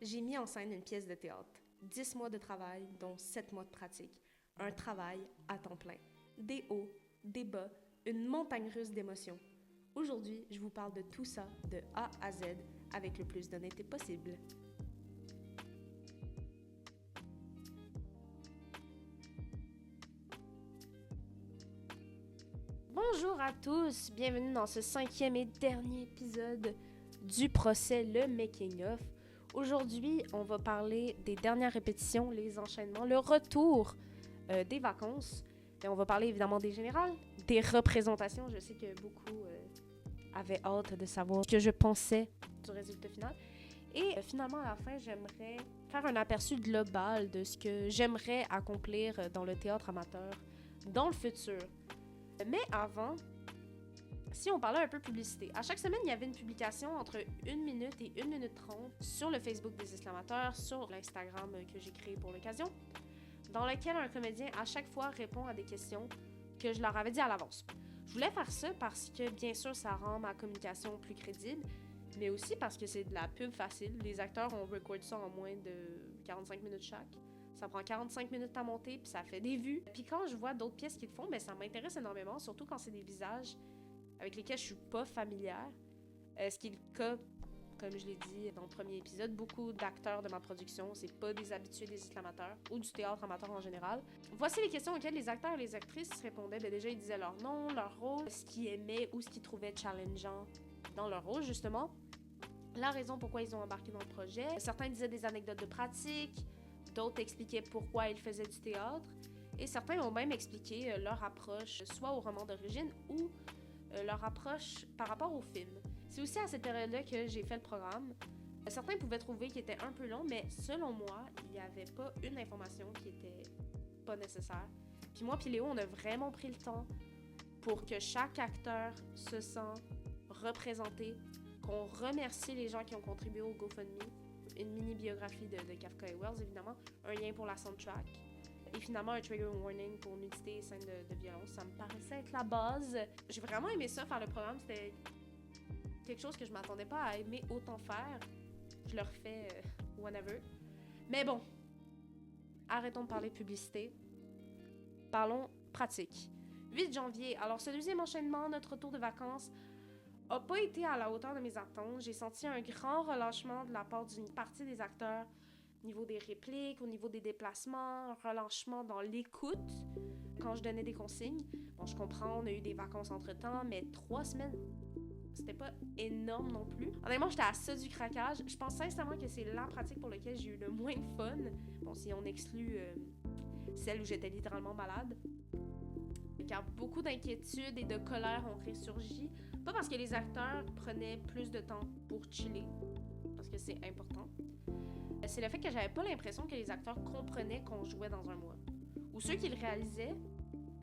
J'ai mis en scène une pièce de théâtre. 10 mois de travail, dont 7 mois de pratique. Un travail à temps plein. Des hauts, des bas, une montagne russe d'émotions. Aujourd'hui, je vous parle de tout ça, de A à Z, avec le plus d'honnêteté possible. Bonjour à tous, bienvenue dans ce 5e et dernier épisode du procès Le Making of. Aujourd'hui, on va parler des dernières répétitions, les enchaînements, le retour des vacances. Et on va parler évidemment des générales, des représentations. Je sais que beaucoup avaient hâte de savoir ce que je pensais du résultat final. Et finalement, à la fin, j'aimerais faire un aperçu global de ce que j'aimerais accomplir dans le théâtre amateur dans le futur. Mais avant, si on parlait un peu publicité, à chaque semaine, il y avait une publication entre 1 minute et 1 minute 30 sur le Facebook des Islamateurs, sur l'Instagram que j'ai créé pour l'occasion, dans lequel un comédien, à chaque fois, répond à des questions que je leur avais dit à l'avance. Je voulais faire ça parce que, bien sûr, ça rend ma communication plus crédible, mais aussi parce que c'est de la pub facile. Les acteurs, on record ça en moins de 45 minutes chaque. Ça prend 45 minutes à monter, puis ça fait des vues. Puis quand je vois d'autres pièces qu'ils font, ben ça m'intéresse énormément, surtout quand c'est des visages avec lesquels je suis pas familière. Ce qui est le cas, comme je l'ai dit dans le premier épisode, beaucoup d'acteurs de ma production, c'est pas des habitués des Islamateurs ou du théâtre amateur en général. Voici les questions auxquelles les acteurs et les actrices répondaient. Ben déjà, ils disaient leur nom, leur rôle, ce qu'ils aimaient ou ce qu'ils trouvaient challengeant dans leur rôle, justement. La raison pourquoi ils ont embarqué dans le projet. Certains disaient des anecdotes de pratique, d'autres expliquaient pourquoi ils faisaient du théâtre, et certains ont même expliqué leur approche, soit au roman d'origine ou leur approche par rapport au film. C'est aussi à cette période-là que j'ai fait le programme. Certains pouvaient trouver qu'il était un peu long, mais selon moi, il n'y avait pas une information qui était pas nécessaire. Puis moi puis Léo, on a vraiment pris le temps pour que chaque acteur se sente représenté, qu'on remercie les gens qui ont contribué au GoFundMe, une mini-biographie de Kafka et Wells, évidemment, un lien pour la soundtrack, et finalement un trigger warning pour nudité et scène de violence. Ça me paraissait être la base. J'ai vraiment aimé ça, faire le programme. C'était quelque chose que je m'attendais pas à aimer autant faire. Je le refais whenever. Mais bon, arrêtons de parler publicité. Parlons pratique. 8 janvier. Alors, ce deuxième enchaînement, notre retour de vacances, a pas été à la hauteur de mes attentes. J'ai senti un grand relâchement de la part d'une partie des acteurs au niveau des répliques, au niveau des déplacements, un relâchement dans l'écoute quand je donnais des consignes. Bon, je comprends, on a eu des vacances entre-temps, mais 3 semaines, c'était pas énorme non plus. Honnêtement, j'étais à ça du craquage. Je pense sincèrement que c'est la pratique pour laquelle j'ai eu le moins de fun. Bon, si on exclut celle où j'étais littéralement malade. Car beaucoup d'inquiétudes et de colère ont ressurgi. Pas parce que les acteurs prenaient plus de temps pour chiller, parce que c'est important. C'est le fait que j'avais pas l'impression que les acteurs comprenaient qu'on jouait dans un mois. Ou ceux qui le réalisaient,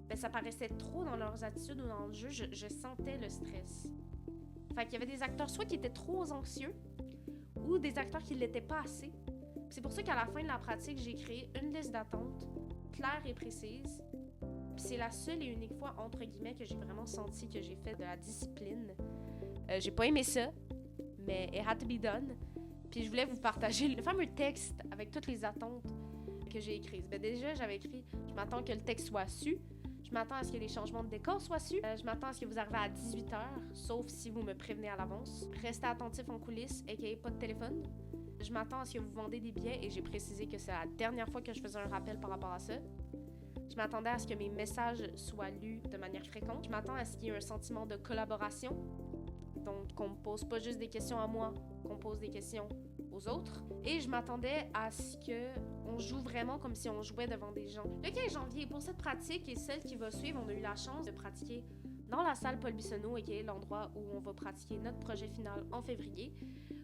ben ça paraissait trop dans leurs attitudes ou dans le jeu, je sentais le stress. Fait qu'il y avait des acteurs soit qui étaient trop anxieux, ou des acteurs qui l'étaient pas assez. C'est pour ça qu'à la fin de la pratique, j'ai créé une liste d'attente claire et précise. Puis c'est la seule et unique fois, entre guillemets, que j'ai vraiment senti que j'ai fait de la discipline. J'ai pas aimé ça, mais it had to be done. Puis je voulais vous partager le fameux texte avec toutes les attentes que j'ai écrites. Ben déjà, j'avais écrit « Je m'attends que le texte soit su. Je m'attends à ce que les changements de décor soient su. Je m'attends à ce que vous arrivez à 18h, sauf si vous me prévenez à l'avance. Restez attentif en coulisses, aka pas de téléphone. Je m'attends à ce que vous vendez des billets et j'ai précisé que c'est la dernière fois que je faisais un rappel par rapport à ça. Je m'attendais à ce que mes messages soient lus de manière fréquente. Je m'attends à ce qu'il y ait un sentiment de collaboration. Donc, qu'on me pose pas juste des questions à moi, qu'on pose des questions aux autres. Et je m'attendais à ce qu'on joue vraiment comme si on jouait devant des gens. Le 15 janvier, pour cette pratique et celle qui va suivre, on a eu la chance de pratiquer dans la salle Paul Bissonnot, qui est l'endroit où on va pratiquer notre projet final en février.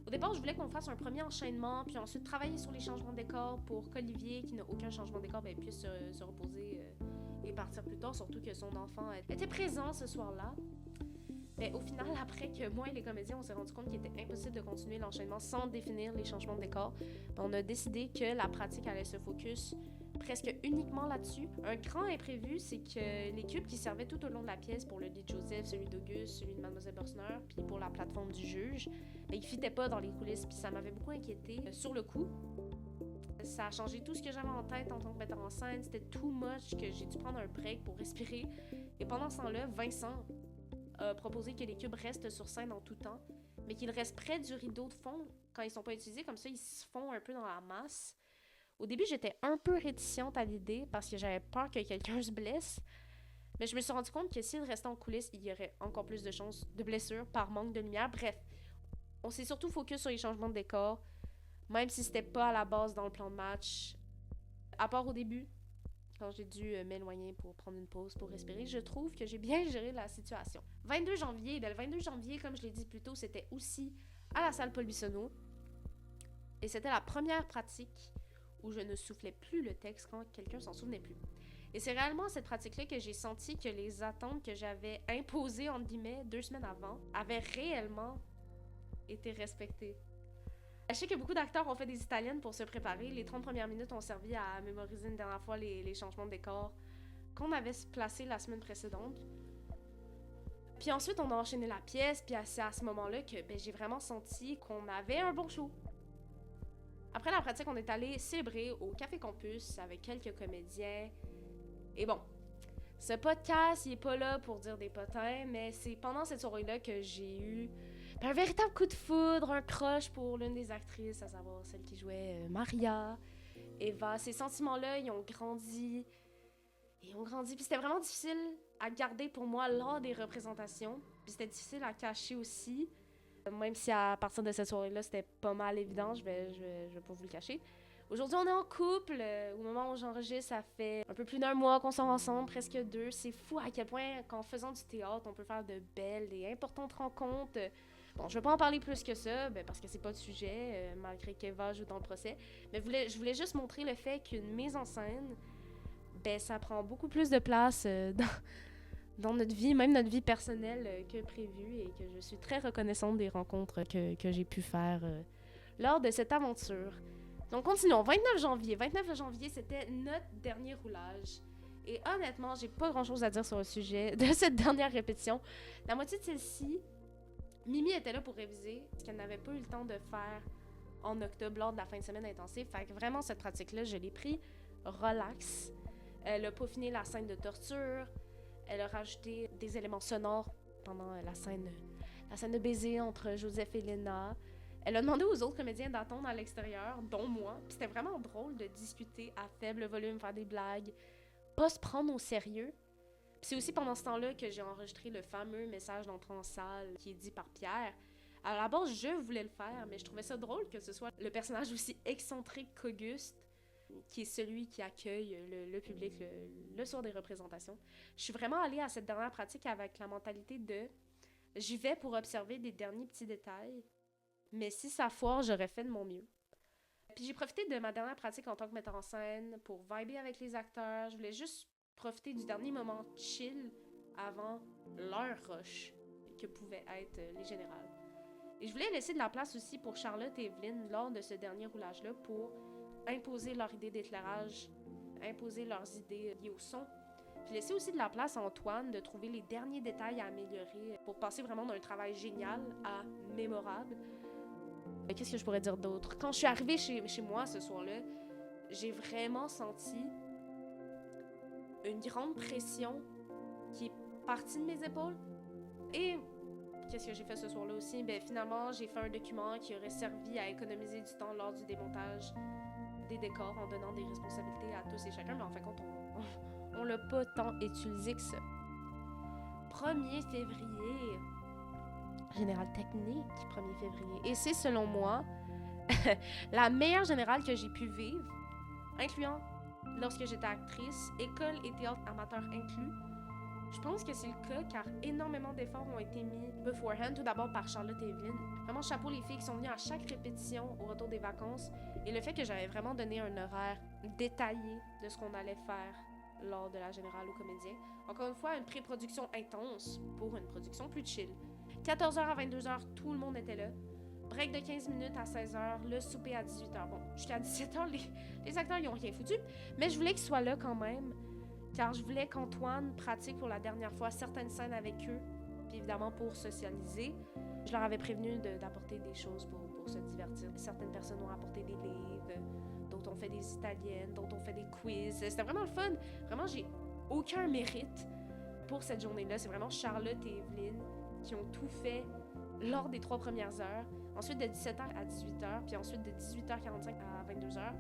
Au départ, je voulais qu'on fasse un premier enchaînement, puis ensuite travailler sur les changements de décor pour qu'Olivier, qui n'a aucun changement de décor, puisse se reposer et partir plus tard, surtout que son enfant était présent ce soir-là. Mais au final, après que moi et les comédiens, on s'est rendu compte qu'il était impossible de continuer l'enchaînement sans définir les changements de décor, on a décidé que la pratique allait se focus presque uniquement là-dessus. Un grand imprévu, c'est que les cubes qui servaient tout au long de la pièce pour le lit de Joseph, celui d'Auguste, celui de Mademoiselle Borsner, puis pour la plateforme du juge, ben, ils fitaient pas dans les coulisses, puis ça m'avait beaucoup inquiété. Sur le coup, ça a changé tout ce que j'avais en tête en tant que metteur en scène. C'était too much que j'ai dû prendre un break pour respirer. Et pendant ce temps-là, Vincent a proposé que les cubes restent sur scène en tout temps, mais qu'ils restent près du rideau de fond quand ils sont pas utilisés. Comme ça, ils se font un peu dans la masse. Au début, j'étais un peu réticente à l'idée parce que j'avais peur que quelqu'un se blesse. Mais je me suis rendu compte que s'il restait en coulisses, il y aurait encore plus de chances de blessure par manque de lumière. Bref, on s'est surtout focus sur les changements de décor, même si c'était pas à la base dans le plan de match. À part au début, quand j'ai dû m'éloigner pour prendre une pause pour respirer, je trouve que j'ai bien géré la situation. 22 janvier, le 22 janvier, comme je l'ai dit plus tôt, c'était aussi à la salle Paul Bissonnot. Et c'était la première pratique où je ne soufflais plus le texte quand quelqu'un s'en souvenait plus. Et c'est réellement cette pratique-là que j'ai senti que les attentes que j'avais imposées, entre guillemets, 2 semaines avant, avaient réellement été respectées. Je sais que beaucoup d'acteurs ont fait des italiennes pour se préparer. Les 30 premières minutes ont servi à mémoriser une dernière fois les changements de décor qu'on avait placés la semaine précédente. Puis ensuite, on a enchaîné la pièce, puis c'est à ce moment-là que j'ai vraiment senti qu'on avait un bon show. Après la pratique, on est allé célébrer au Café Campus avec quelques comédiens. Et bon, ce podcast, il est pas là pour dire des potins, mais c'est pendant cette soirée-là que j'ai eu un véritable coup de foudre, un crush pour l'une des actrices, à savoir celle qui jouait Maria, Eva. Ces sentiments-là, ils ont grandi. Puis c'était vraiment difficile à garder pour moi lors des représentations. Puis c'était difficile à cacher aussi. Même si à partir de cette soirée-là, c'était pas mal évident, je vais pas vous le cacher. Aujourd'hui, on est en couple. Au moment où j'enregistre, ça fait un peu plus d'1 mois qu'on sort ensemble, presque 2. C'est fou à quel point, qu'en faisant du théâtre, on peut faire de belles et importantes rencontres. Bon, je vais pas en parler plus que ça, parce que c'est pas le sujet, malgré qu'Eva joue dans le procès. Mais je voulais juste montrer le fait qu'une mise en scène, ça prend beaucoup plus de place dans notre vie, même notre vie personnelle, que prévu, et que je suis très reconnaissante des rencontres que j'ai pu faire lors de cette aventure. Donc continuons, 29 janvier. 29 janvier, c'était notre dernier roulage. Et honnêtement, j'ai pas grand-chose à dire sur le sujet de cette dernière répétition. La moitié de celle-ci, Mimi était là pour réviser, ce qu'elle n'avait pas eu le temps de faire en octobre lors de la fin de semaine intensive. Fait que vraiment, cette pratique-là, je l'ai pris relax. Elle a peaufiné la scène de torture. Elle a rajouté des éléments sonores pendant la scène de baiser entre Joseph et Lena. Elle a demandé aux autres comédiens d'attendre à l'extérieur, dont moi. Puis c'était vraiment drôle de discuter à faible volume, faire des blagues, pas se prendre au sérieux. Puis c'est aussi pendant ce temps-là que j'ai enregistré le fameux message d'entrée en salle qui est dit par Pierre. À la base, je voulais le faire, mais je trouvais ça drôle que ce soit le personnage aussi excentrique qu'Auguste qui est celui qui accueille le public le soir des représentations. Je suis vraiment allée à cette dernière pratique avec la mentalité de j'y vais pour observer des derniers petits détails, mais si ça foire, j'aurais fait de mon mieux. Puis j'ai profité de ma dernière pratique en tant que metteur en scène pour vibrer avec les acteurs. Je voulais juste profiter du dernier moment chill avant leur rush que pouvaient être les générales. Et je voulais laisser de la place aussi pour Charlotte et Evelyne lors de ce dernier roulage-là pour imposer leur idée d'éclairage, imposer leurs idées liées au son. Puis laisser aussi de la place à Antoine de trouver les derniers détails à améliorer pour passer vraiment d'un travail génial à mémorable. Qu'est-ce que je pourrais dire d'autre? Quand je suis arrivée chez moi ce soir-là, j'ai vraiment senti une grande pression qui est partie de mes épaules. Et qu'est-ce que j'ai fait ce soir-là aussi? Finalement, j'ai fait un document qui aurait servi à économiser du temps lors du démontage des décors en donnant des responsabilités à tous et chacun, mais en fin de compte, on l'a pas tant utilisé que ça. 1er février, générale technique, 1er février. Et c'est, selon moi, la meilleure générale que j'ai pu vivre, incluant lorsque j'étais actrice, école et théâtre amateur inclus. Je pense que c'est le cas car énormément d'efforts ont été mis beforehand, tout d'abord par Charlotte et Evelyne. Vraiment chapeau les filles qui sont venues à chaque répétition au retour des vacances et le fait que j'avais vraiment donné un horaire détaillé de ce qu'on allait faire lors de la générale aux comédiens. Encore une fois, une pré-production intense pour une production plus chill. 14h à 22h, tout le monde était là. Break de 15 minutes à 16h, le souper à 18h. Bon, jusqu'à 17h, les acteurs, ils ont rien foutu. Mais je voulais qu'ils soient là quand même, car je voulais qu'Antoine pratique pour la dernière fois certaines scènes avec eux, puis évidemment pour socialiser. Je leur avais prévenu d'apporter des choses pour se divertir. Certaines personnes ont apporté des livres, d'autres ont fait des italiennes, d'autres ont fait des quiz. C'était vraiment le fun. Vraiment, j'ai aucun mérite pour cette journée-là. C'est vraiment Charlotte et Evelyne qui ont tout fait lors des 3 premières heures. Ensuite, de 17h à 18h, puis ensuite de 18h45 à 22h,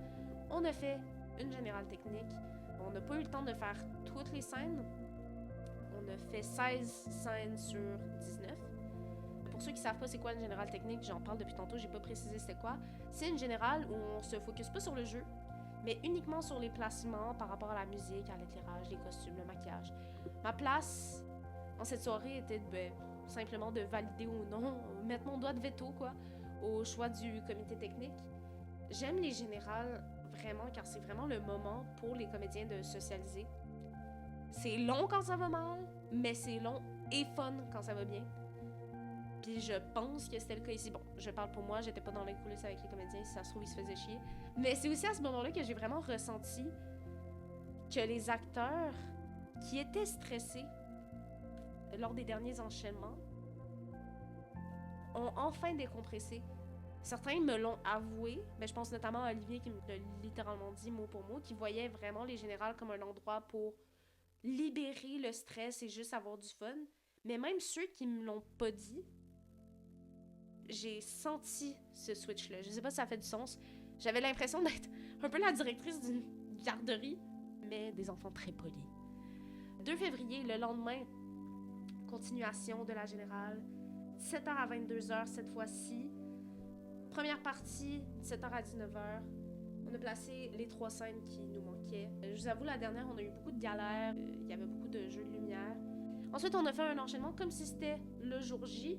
on a fait une générale technique. On n'a pas eu le temps de faire toutes les scènes. On a fait 16 scènes sur 19. Pour ceux qui savent pas c'est quoi une générale technique, j'en parle depuis tantôt, j'ai pas précisé c'était quoi. C'est une générale où on se focus pas sur le jeu, mais uniquement sur les placements par rapport à la musique, à l'éclairage, les costumes, le maquillage. Ma place en cette soirée était simplement de valider ou non, mettre mon doigt de veto au choix du comité technique. J'aime les générales vraiment car c'est vraiment le moment pour les comédiens de socialiser. C'est long quand ça va mal, mais c'est long et fun quand ça va bien. Puis je pense que c'était le cas ici. Bon, je parle pour moi, j'étais pas dans les coulisses avec les comédiens, si ça se trouve, ils se faisaient chier. Mais c'est aussi à ce moment-là que j'ai vraiment ressenti que les acteurs qui étaient stressés lors des derniers enchaînements ont enfin décompressé. Certains me l'ont avoué, mais je pense notamment à Olivier qui me l'a littéralement dit mot pour mot, qui voyait vraiment les générales comme un endroit pour libérer le stress et juste avoir du fun. Mais même ceux qui me l'ont pas dit, j'ai senti ce switch-là. Je sais pas si ça fait du sens. J'avais l'impression d'être un peu la directrice d'une garderie, mais des enfants très polis. 2 février, le lendemain, continuation de la générale, 17h à 22h cette fois-ci. Première partie, 17h à 19h. On a placé les 3 scènes qui nous manquaient. Je vous avoue, la dernière, on a eu beaucoup de galères. Il y avait beaucoup de jeux de lumière. Ensuite, on a fait un enchaînement comme si c'était le jour J.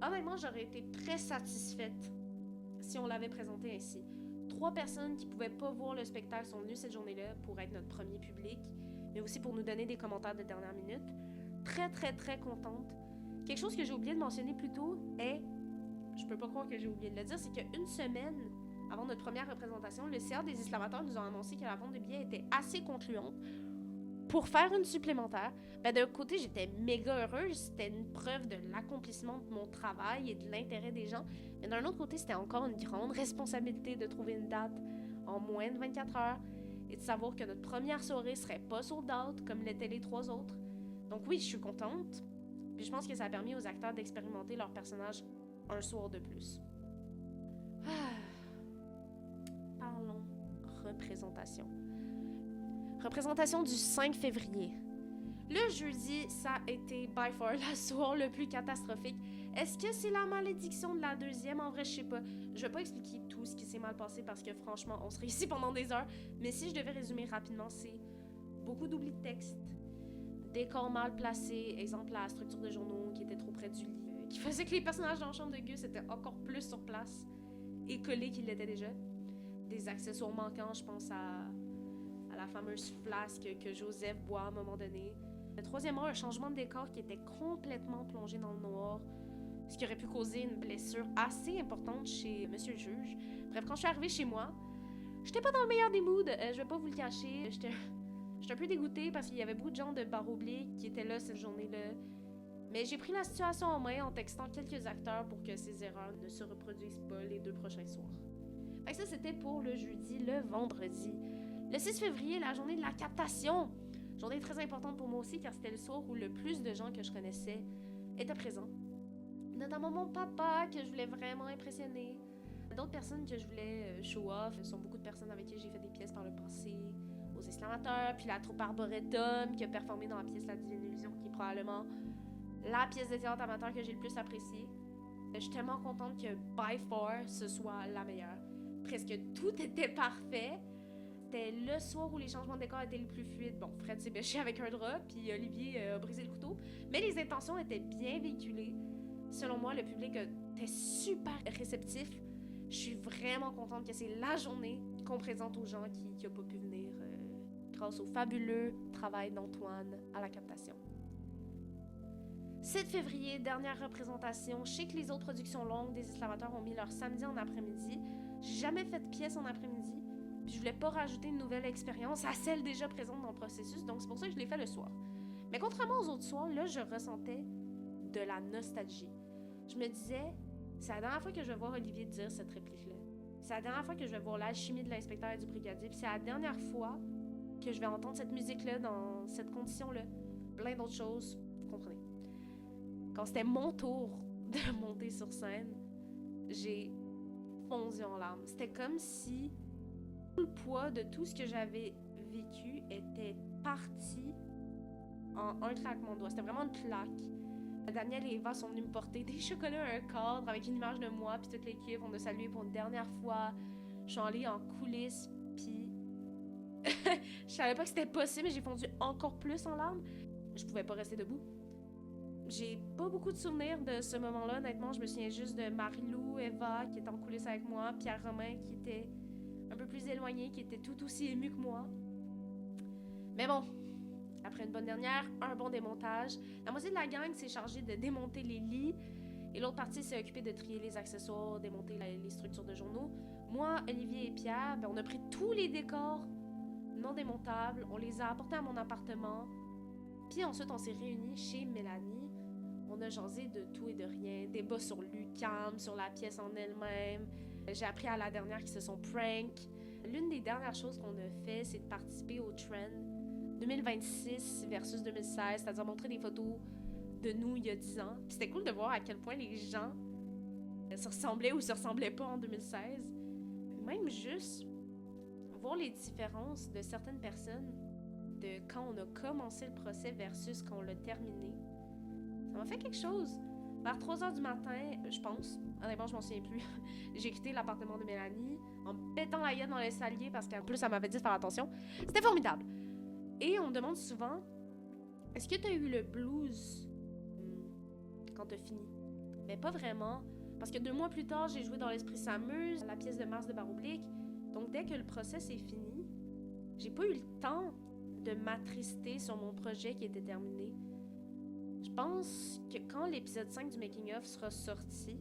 Honnêtement, j'aurais été très satisfaite si on l'avait présenté ainsi. 3 personnes qui pouvaient pas voir le spectacle sont venues cette journée-là pour être notre premier public, mais aussi pour nous donner des commentaires de dernière minute. Très, très, très contente. Quelque chose que j'ai oublié de mentionner plus tôt est, je peux pas croire que j'ai oublié de le dire, c'est qu'une semaine avant notre première représentation, le CA des Islamateurs nous a annoncé que la vente de billets était assez concluante pour faire une supplémentaire. D'un côté, j'étais méga heureuse, c'était une preuve de l'accomplissement de mon travail et de l'intérêt des gens, mais d'un autre côté, c'était encore une grande responsabilité de trouver une date en moins de 24 heures et de savoir que notre première soirée serait pas sold out comme l'étaient les 3 autres. Donc oui, je suis contente, puis je pense que ça a permis aux acteurs d'expérimenter leur personnage un soir de plus. Parlons représentation. Représentation du 5 février. Le jeudi, ça a été by far le soir le plus catastrophique. Est-ce que c'est la malédiction de la deuxième? En vrai, je sais pas. Je vais pas expliquer tout ce qui s'est mal passé parce que franchement, on serait ici pendant des heures. Mais si je devais résumer rapidement, c'est beaucoup d'oubli de texte, décors mal placés, exemple la structure de journaux qui était trop près du lit, qui faisait que les personnages dans la chambre de Gus étaient encore plus sur place et collés qu'ils l'étaient déjà. Des accessoires manquants, je pense à la fameuse flasque que Joseph boit à un moment donné. Troisièmement, un changement de décor qui était complètement plongé dans le noir, ce qui aurait pu causer une blessure assez importante chez Monsieur le juge. Bref, quand je suis arrivée chez moi, j'étais pas dans le meilleur des moods, je vais pas vous le cacher. J'étais un peu dégoûtée parce qu'il y avait beaucoup de gens de barre oblique qui étaient là cette journée-là. Mais j'ai pris la situation en main en textant quelques acteurs pour que ces erreurs ne se reproduisent pas les 2 prochains soirs. Fait que ça, c'était pour le jeudi. Le vendredi, le 6 février, la journée de la captation. Journée très importante pour moi aussi car c'était le soir où le plus de gens que je connaissais étaient présents. Notamment mon papa que je voulais vraiment impressionner. D'autres personnes que je voulais show off. Ce sont beaucoup de personnes avec qui j'ai fait des pièces par le passé. Aux Islamateurs, puis la troupe Arboretum qui a performé dans la pièce La Divine Illusion qui est probablement la pièce de théâtre amateur que j'ai le plus appréciée. Je suis tellement contente que by far ce soit la meilleure. Presque tout était parfait. C'était le soir où les changements de décor étaient les plus fluides. Bon, Fred s'est bêché avec un drap, puis Olivier a brisé le couteau. Mais les intentions étaient bien véhiculées. Selon moi, le public était super réceptif. Je suis vraiment contente que c'est la journée qu'on présente aux gens qui n'ont pas pu venir grâce au fabuleux travail d'Antoine à la captation. 7 février, dernière représentation. Je sais que les autres productions longues des esclavateurs ont mis leur samedi en après-midi. J'ai jamais fait de pièce en après-midi. Puis je voulais pas rajouter une nouvelle expérience à celle déjà présente dans le processus, donc c'est pour ça que je l'ai fait le soir. Mais contrairement aux autres soirs, là, je ressentais de la nostalgie. Je me disais, c'est la dernière fois que je vais voir Olivier dire cette réplique-là. C'est la dernière fois que je vais voir l'alchimie de l'inspecteur et du brigadier. Puis c'est la dernière fois que je vais entendre cette musique-là dans cette condition-là. Plein d'autres choses, vous comprenez. Quand c'était mon tour de monter sur scène, j'ai fondu en larmes. C'était comme si tout le poids de tout ce que j'avais vécu était parti en un claquement de doigts. C'était vraiment une claque. Daniel et Eva sont venus me porter des chocolats à un cadre avec une image de moi, puis toute l'équipe, on a salué pour une dernière fois. Je suis allée en coulisses, puis je savais pas que c'était possible, mais j'ai fondu encore plus en larmes. Je pouvais pas rester debout. J'ai pas beaucoup de souvenirs de ce moment-là, honnêtement. Je me souviens juste de Marie-Lou, Eva, qui était en coulisses avec moi, Pierre Romain, qui était un peu plus éloigné, qui était tout aussi ému que moi. Mais bon, après une bonne dernière, un bon démontage. La moitié de la gang s'est chargée de démonter les lits, et l'autre partie s'est occupée de trier les accessoires, démonter les structures de journaux. Moi, Olivier et Pierre, on a pris tous les décors non démontables, on les a apportés à mon appartement, puis ensuite on s'est réunis chez Mélanie. On a jasé de tout et de rien, débat sur l'UQAM, sur la pièce en elle-même. J'ai appris à la dernière qui se sont prank. L'une des dernières choses qu'on a fait, c'est de participer au trend 2026 versus 2016, c'est-à-dire montrer des photos de nous il y a 10 ans. Puis c'était cool de voir à quel point les gens se ressemblaient ou se ressemblaient pas en 2016. Même juste voir les différences de certaines personnes de quand on a commencé le procès versus quand on l'a terminé. Ça m'a fait quelque chose. Vers 3h du matin, je pense, honnêtement je m'en souviens plus, j'ai quitté l'appartement de Mélanie en me pétant la gueule dans l'escalier parce qu'en plus elle m'avait dit de faire attention. C'était formidable. Et on me demande souvent, est-ce que t'as eu le blues quand t'as fini? Mais pas vraiment, parce que 2 mois plus tard, j'ai joué dans l'Esprit s'amuse, la pièce de Mars de Barre Oblique. Donc dès que le procès est fini, j'ai pas eu le temps de m'attrister sur mon projet qui était terminé. Je pense que quand l'épisode 5 du Making of sera sorti,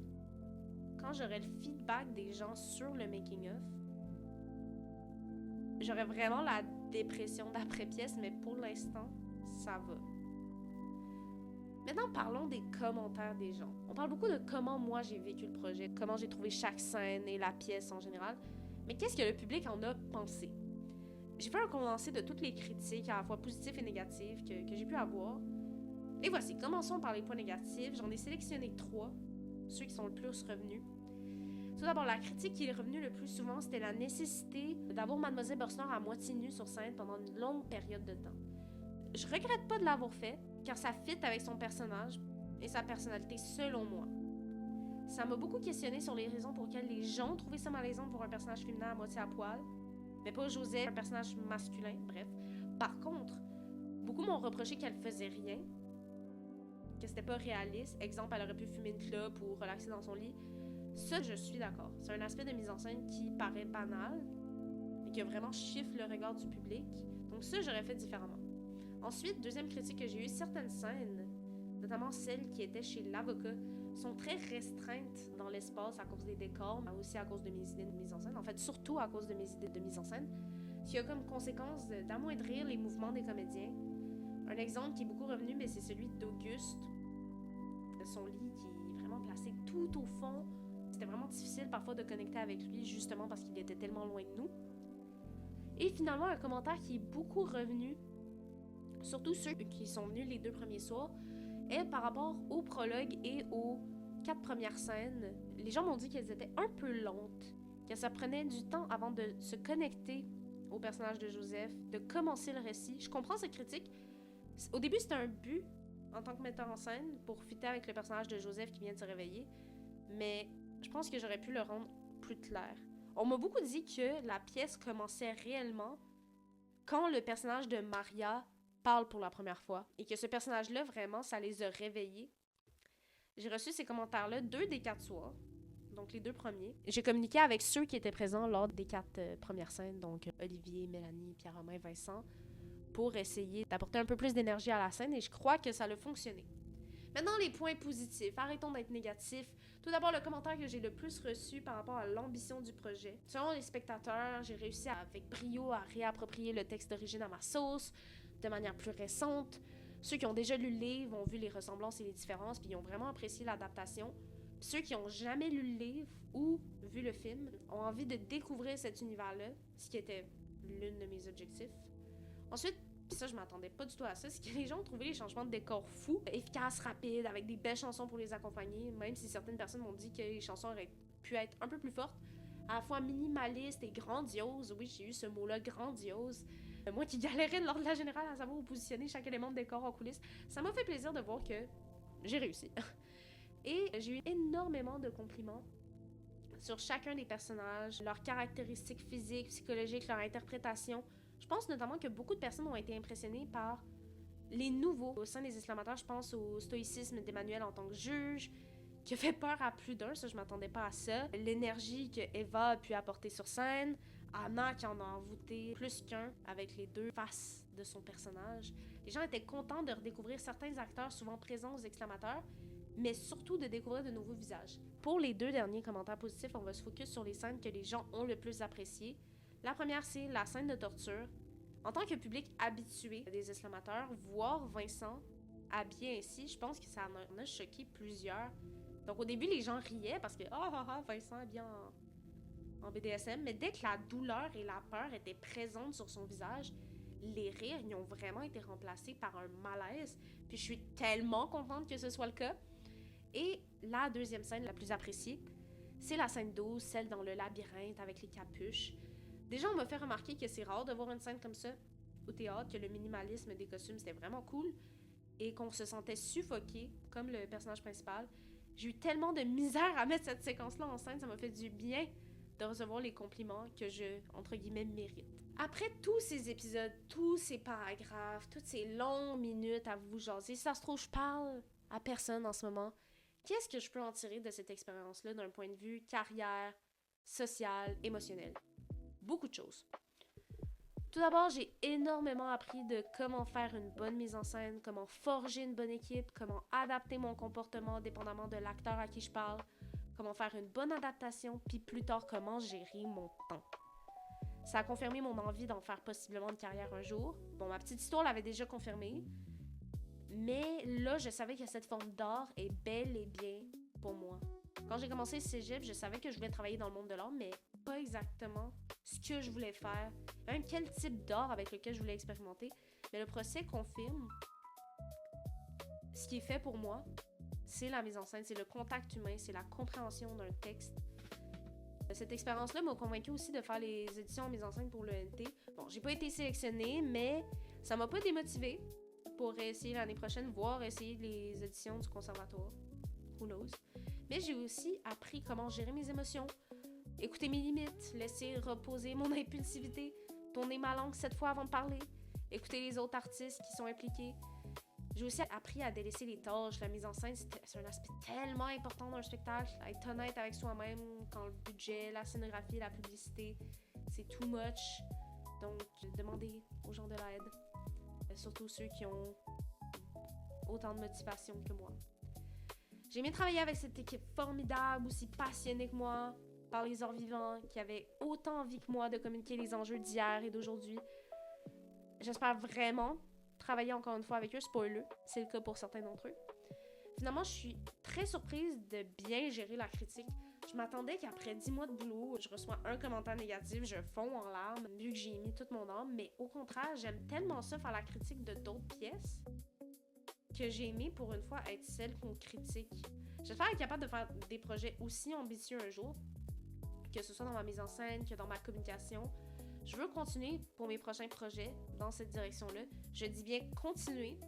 quand j'aurai le feedback des gens sur le Making of, j'aurai vraiment la dépression d'après-pièce, mais pour l'instant, ça va. Maintenant, parlons des commentaires des gens. On parle beaucoup de comment moi j'ai vécu le projet, comment j'ai trouvé chaque scène et la pièce en général, mais qu'est-ce que le public en a pensé? J'ai fait un condensé de toutes les critiques, à la fois positives et négatives, que j'ai pu avoir. Et voici, commençons par les points négatifs. J'en ai sélectionné 3, ceux qui sont le plus revenus. Tout d'abord, la critique qui est revenue le plus souvent, c'était la nécessité d'avoir Mademoiselle Borsnor à moitié nue sur scène pendant une longue période de temps. Je regrette pas de l'avoir fait, car ça fit avec son personnage et sa personnalité selon moi. Ça m'a beaucoup questionné sur les raisons pour lesquelles les gens trouvaient ça malaisant pour un personnage féminin à moitié à poil, mais pas Joseph, un personnage masculin, bref. Par contre, beaucoup m'ont reproché qu'elle faisait rien, que c'était pas réaliste. Exemple, elle aurait pu fumer une clope ou relaxer dans son lit. Ça, je suis d'accord. C'est un aspect de mise en scène qui paraît banal, mais qui a vraiment chiffre le regard du public. Donc ça, j'aurais fait différemment. Ensuite, deuxième critique que j'ai eue, certaines scènes, notamment celles qui étaient chez l'avocat, sont très restreintes dans l'espace à cause des décors, mais aussi à cause de mes idées de mise en scène. En fait, surtout à cause de mes idées de mise en scène, ce qui a comme conséquence d'amoindrir les mouvements des comédiens. Un exemple qui est beaucoup revenu, mais c'est celui d'Auguste. Son lit qui est vraiment placé tout au fond. C'était vraiment difficile parfois de connecter avec lui, justement parce qu'il était tellement loin de nous. Et finalement, un commentaire qui est beaucoup revenu, surtout ceux qui sont venus les 2 premiers soirs, est par rapport au prologue et aux 4 premières scènes. Les gens m'ont dit qu'elles étaient un peu lentes, que ça prenait du temps avant de se connecter au personnage de Joseph, de commencer le récit. Je comprends cette critique. Au début, c'était un but en tant que metteur en scène pour fitter avec le personnage de Joseph qui vient de se réveiller, mais je pense que j'aurais pu le rendre plus clair. On m'a beaucoup dit que la pièce commençait réellement quand le personnage de Maria parle pour la première fois et que ce personnage-là, vraiment, ça les a réveillés. J'ai reçu ces commentaires-là 2 des 4 soirs, donc les 2 premiers. J'ai communiqué avec ceux qui étaient présents lors des 4 premières scènes, donc Olivier, Mélanie, Pierre-Romain, Vincent, pour essayer d'apporter un peu plus d'énergie à la scène et je crois que ça a fonctionné. Maintenant, les points positifs. Arrêtons d'être négatifs. Tout d'abord, le commentaire que j'ai le plus reçu par rapport à l'ambition du projet. Selon les spectateurs, j'ai réussi avec brio à réapproprier le texte d'origine à ma sauce, de manière plus récente. Ceux qui ont déjà lu le livre ont vu les ressemblances et les différences, puis ils ont vraiment apprécié l'adaptation. Puis ceux qui n'ont jamais lu le livre ou vu le film ont envie de découvrir cet univers-là, ce qui était l'un de mes objectifs. Ensuite, puis ça, je m'attendais pas du tout à ça, c'est que les gens ont trouvé les changements de décor fous, efficaces, rapides, avec des belles chansons pour les accompagner, même si certaines personnes m'ont dit que les chansons auraient pu être un peu plus fortes, à la fois minimalistes et grandioses. Oui, j'ai eu ce mot-là, grandiose. Moi qui galérais lors de la générale à savoir où positionner chaque élément de décor en coulisses, ça m'a fait plaisir de voir que j'ai réussi. Et j'ai eu énormément de compliments sur chacun des personnages, leurs caractéristiques physiques, psychologiques, leur interprétation. Je pense notamment que beaucoup de personnes ont été impressionnées par les nouveaux au sein des islamateurs. Je pense au stoïcisme d'Emmanuel en tant que juge, qui a fait peur à plus d'un, ça je m'attendais pas à ça. L'énergie que Eva a pu apporter sur scène, Anna qui en a envoûté plus qu'un avec les deux faces de son personnage. Les gens étaient contents de redécouvrir certains acteurs souvent présents aux exclamateurs, mais surtout de découvrir de nouveaux visages. Pour les deux derniers commentaires positifs, on va se focus sur les scènes que les gens ont le plus appréciées. La première, c'est la scène de torture. En tant que public habitué des exclamateurs, voir Vincent habillé ainsi, je pense que ça en a choqué plusieurs. Donc au début, les gens riaient parce que « Ah, Vincent habillé en BDSM », mais dès que la douleur et la peur étaient présentes sur son visage, les rires, ils ont vraiment été remplacés par un malaise. Puis je suis tellement contente que ce soit le cas. Et la deuxième scène la plus appréciée, c'est la scène 12, celle dans le labyrinthe avec les capuches. Déjà, on m'a fait remarquer que c'est rare de voir une scène comme ça au théâtre, que le minimalisme des costumes, c'était vraiment cool, et qu'on se sentait suffoqué, comme le personnage principal. J'ai eu tellement de misère à mettre cette séquence-là en scène, ça m'a fait du bien de recevoir les compliments que je, entre guillemets, mérite. Après tous ces épisodes, tous ces paragraphes, toutes ces longues minutes à vous jaser, si ça se trouve, je parle à personne en ce moment. Qu'est-ce que je peux en tirer de cette expérience-là d'un point de vue carrière, social, émotionnel? Beaucoup de choses. Tout d'abord, j'ai énormément appris de comment faire une bonne mise en scène, comment forger une bonne équipe, comment adapter mon comportement dépendamment de l'acteur à qui je parle, comment faire une bonne adaptation, puis plus tard, comment gérer mon temps. Ça a confirmé mon envie d'en faire possiblement une carrière un jour. Bon, ma petite histoire l'avait déjà confirmé, mais là, je savais que cette forme d'art est bel et bien pour moi. Quand j'ai commencé le cégep, je savais que je voulais travailler dans le monde de l'art, mais pas exactement ce que je voulais faire, même quel type d'art avec lequel je voulais expérimenter. Mais le procès confirme ce qui est fait pour moi, c'est la mise en scène, c'est le contact humain, c'est la compréhension d'un texte. Cette expérience-là m'a convaincue aussi de faire les éditions en mise en scène pour l'ENT. Bon, j'ai pas été sélectionnée, mais ça m'a pas démotivée pour essayer l'année prochaine, voire essayer les éditions du conservatoire. Who knows? Mais j'ai aussi appris comment gérer mes émotions, écouter mes limites, laisser reposer mon impulsivité, tourner ma langue 7 fois avant de parler, écouter les autres artistes qui sont impliqués. J'ai aussi appris à délaisser les tâches. La mise en scène, c'est un aspect tellement important d'un spectacle. À être honnête avec soi-même quand le budget, la scénographie, la publicité, c'est too much. Donc, demandez aux gens de l'aide. Surtout ceux qui ont autant de motivation que moi. J'ai aimé travailler avec cette équipe formidable, aussi passionnée que moi par les arts vivants, qui avait autant envie que moi de communiquer les enjeux d'hier et d'aujourd'hui. J'espère vraiment travailler encore une fois avec eux, spoiler, c'est le cas pour certains d'entre eux. Finalement, je suis très surprise de bien gérer la critique. Je m'attendais qu'après 10 mois de boulot, je reçois un commentaire négatif, je fonds en larmes, vu que j'ai mis toute mon âme, mais au contraire, j'aime tellement ça faire la critique de d'autres pièces que j'ai aimé pour une fois être celle qu'on critique. J'espère être capable de faire des projets aussi ambitieux un jour, que ce soit dans ma mise en scène, que dans ma communication. Je veux continuer pour mes prochains projets dans cette direction-là. Je dis bien continuer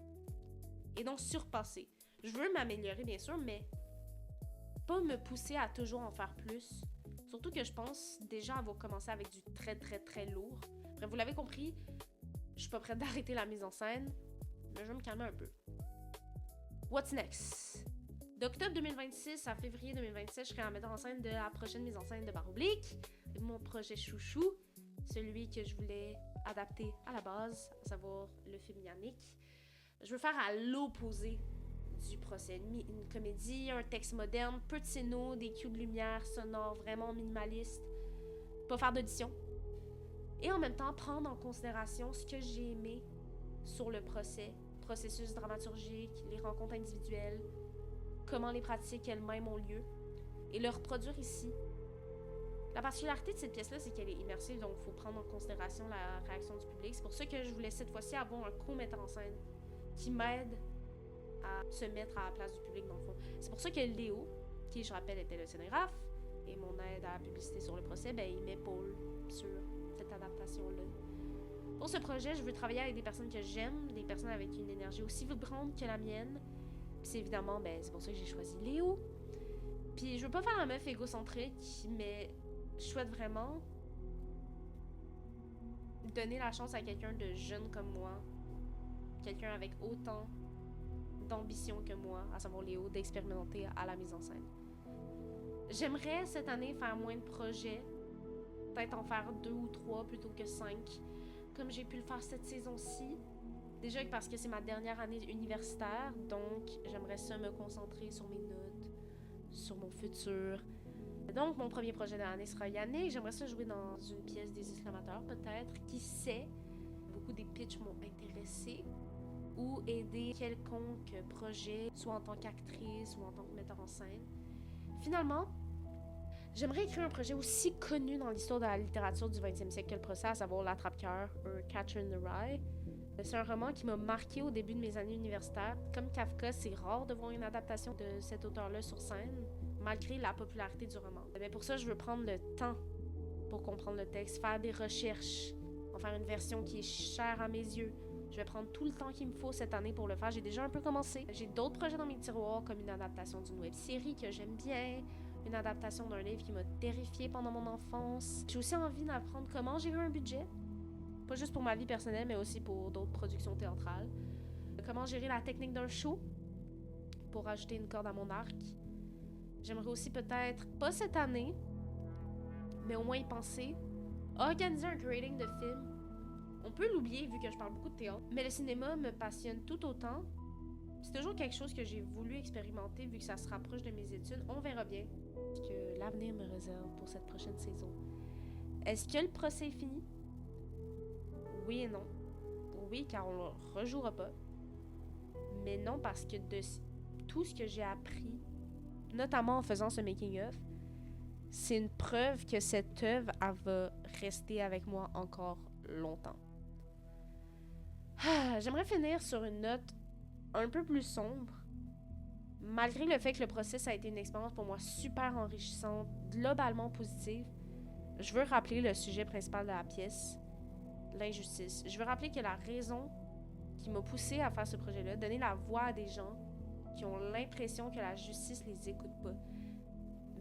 et donc surpasser. Je veux m'améliorer bien sûr, mais pas me pousser à toujours en faire plus. Surtout que je pense déjà avoir commencé avec du très très très lourd. Bref, vous l'avez compris, je suis pas prête d'arrêter la mise en scène, mais je vais me calmer un peu. What's next? D'octobre 2026 à février 2027, je serai en metteur en scène de la prochaine mise en scène de Barre Oblique, mon projet chouchou, celui que je voulais adapter à la base, à savoir le film Yannick. Je veux faire à l'opposé du procès. Une comédie, un texte moderne, peu de scénos, des cues de lumière sonores vraiment minimalistes, pas faire d'audition. Et en même temps, prendre en considération ce que j'ai aimé sur le processus dramaturgique, les rencontres individuelles, comment les pratiques elles-mêmes ont lieu, et le reproduire ici. La particularité de cette pièce-là, c'est qu'elle est immersive, donc il faut prendre en considération la réaction du public. C'est pour ça que je voulais cette fois-ci avoir un co-metteur en scène qui m'aide à se mettre à la place du public, dans le fond. C'est pour ça que Léo, qui, je rappelle, était le scénographe, et mon aide à la publicité sur le procès, il m'épaule sur cette adaptation-là. Pour ce projet, je veux travailler avec des personnes que j'aime, des personnes avec une énergie aussi vibrante que la mienne. Puis c'est évidemment, c'est pour ça que j'ai choisi Léo. Puis je veux pas faire la meuf égocentrique, mais je souhaite vraiment donner la chance à quelqu'un de jeune comme moi, quelqu'un avec autant d'ambition que moi, à savoir Léo, d'expérimenter à la mise en scène. J'aimerais cette année faire moins de projets, peut-être en faire 2 ou 3 plutôt que 5, comme j'ai pu le faire cette saison-ci. Déjà parce que c'est ma dernière année universitaire, donc j'aimerais ça me concentrer sur mes notes, sur mon futur. Donc mon premier projet de l'année sera Yannick. J'aimerais ça jouer dans une pièce des Exclamateurs peut-être, qui sait. Beaucoup des pitchs m'ont intéressé. Ou aider quelconque projet, soit en tant qu'actrice ou en tant que metteur en scène. Finalement, j'aimerais écrire un projet aussi connu dans l'histoire de la littérature du 20e siècle que le procès, à savoir L'Attrape-Cœur, Catcher in the Rye. C'est un roman qui m'a marqué au début de mes années universitaires. Comme Kafka, c'est rare de voir une adaptation de cet auteur-là sur scène, malgré la popularité du roman. Mais pour ça, je veux prendre le temps pour comprendre le texte, faire des recherches, en faire une version qui est chère à mes yeux. Je vais prendre tout le temps qu'il me faut cette année pour le faire. J'ai déjà un peu commencé. J'ai d'autres projets dans mes tiroirs, comme une adaptation d'une web-série que j'aime bien, une adaptation d'un livre qui m'a terrifiée pendant mon enfance. J'ai aussi envie d'apprendre comment gérer un budget, pas juste pour ma vie personnelle, mais aussi pour d'autres productions théâtrales. Comment gérer la technique d'un show pour ajouter une corde à mon arc. J'aimerais aussi peut-être, pas cette année, mais au moins y penser, organiser un grading de films. On peut l'oublier vu que je parle beaucoup de théâtre, mais le cinéma me passionne tout autant. C'est toujours quelque chose que j'ai voulu expérimenter vu que ça se rapproche de mes études. On verra bien ce que l'avenir me réserve pour cette prochaine saison. Est-ce que le procès est fini? Oui et non. Oui, car on le rejouera pas. Mais non, parce que de tout ce que j'ai appris, notamment en faisant ce making-of, c'est une preuve que cette œuvre, elle va rester avec moi encore longtemps. J'aimerais finir sur une note un peu plus sombre. Malgré le fait que le procès a été une expérience pour moi super enrichissante, globalement positive, je veux rappeler le sujet principal de la pièce, l'injustice. Je veux rappeler que la raison qui m'a poussée à faire ce projet-là, donner la voix à des gens qui ont l'impression que la justice les écoute pas.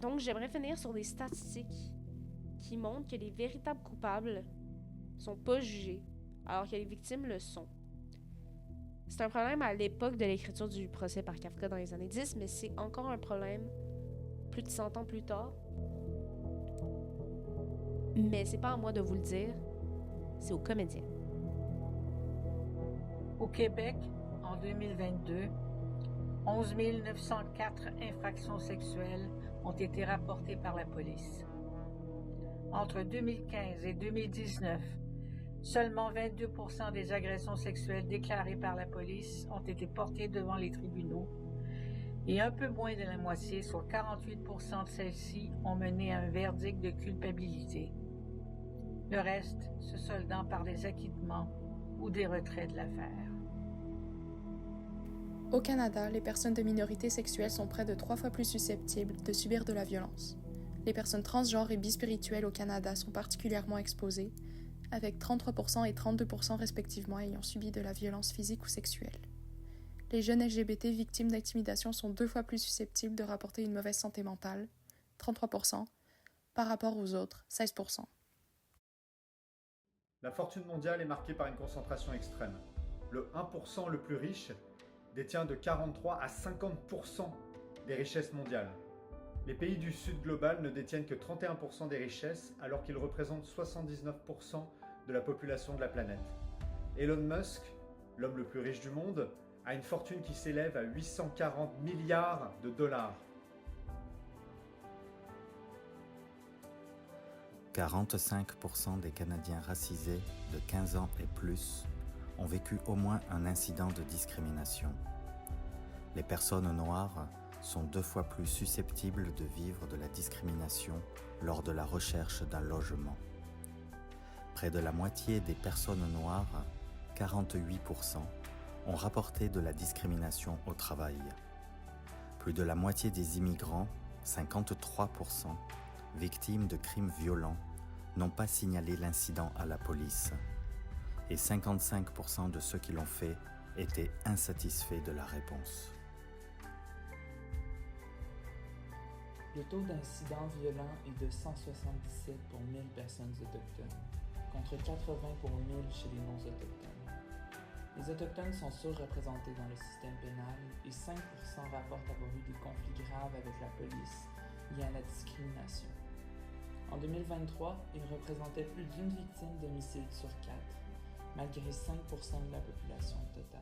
Donc j'aimerais finir sur des statistiques qui montrent que les véritables coupables sont pas jugés, alors que les victimes le sont. C'est un problème à l'époque de l'écriture du procès par Kafka dans les années 10, mais c'est encore un problème plus de 100 ans plus tard. Mais c'est pas à moi de vous le dire, c'est aux comédiens. Au Québec, en 2022, 11 904 infractions sexuelles ont été rapportées par la police. Entre 2015 et 2019, seulement 22% des agressions sexuelles déclarées par la police ont été portées devant les tribunaux et un peu moins de la moitié, soit 48% de celles-ci, ont mené à un verdict de culpabilité. Le reste se soldant par des acquittements ou des retraits de l'affaire. Au Canada, les personnes de minorité sexuelle sont près de 3 fois plus susceptibles de subir de la violence. Les personnes transgenres et bispirituelles au Canada sont particulièrement exposées, avec 33% et 32% respectivement ayant subi de la violence physique ou sexuelle. Les jeunes LGBT victimes d'intimidation sont 2 fois plus susceptibles de rapporter une mauvaise santé mentale, 33%, par rapport aux autres, 16%. La fortune mondiale est marquée par une concentration extrême. Le 1% le plus riche détient de 43 à 50% des richesses mondiales. Les pays du Sud global ne détiennent que 31% des richesses alors qu'ils représentent 79% de la population de la planète. Elon Musk, l'homme le plus riche du monde, a une fortune qui s'élève à 840 milliards de dollars. 45% des Canadiens racisés de 15 ans et plus ont vécu au moins un incident de discrimination. Les personnes noires sont 2 fois plus susceptibles de vivre de la discrimination lors de la recherche d'un logement. Près de la moitié des personnes noires, 48%, ont rapporté de la discrimination au travail. Plus de la moitié des immigrants, 53%, victimes de crimes violents, n'ont pas signalé l'incident à la police. Et 55% de ceux qui l'ont fait étaient insatisfaits de la réponse. Le taux d'incidents violents est de 177 pour 1000 personnes autochtones, contre 80 pour 1000 chez les non-autochtones. Les Autochtones sont surreprésentés dans le système pénal et 5% rapportent avoir eu des conflits graves avec la police liés à la discrimination. En 2023, ils représentaient plus d'une victime d'homicide sur 4, malgré 5% de la population totale.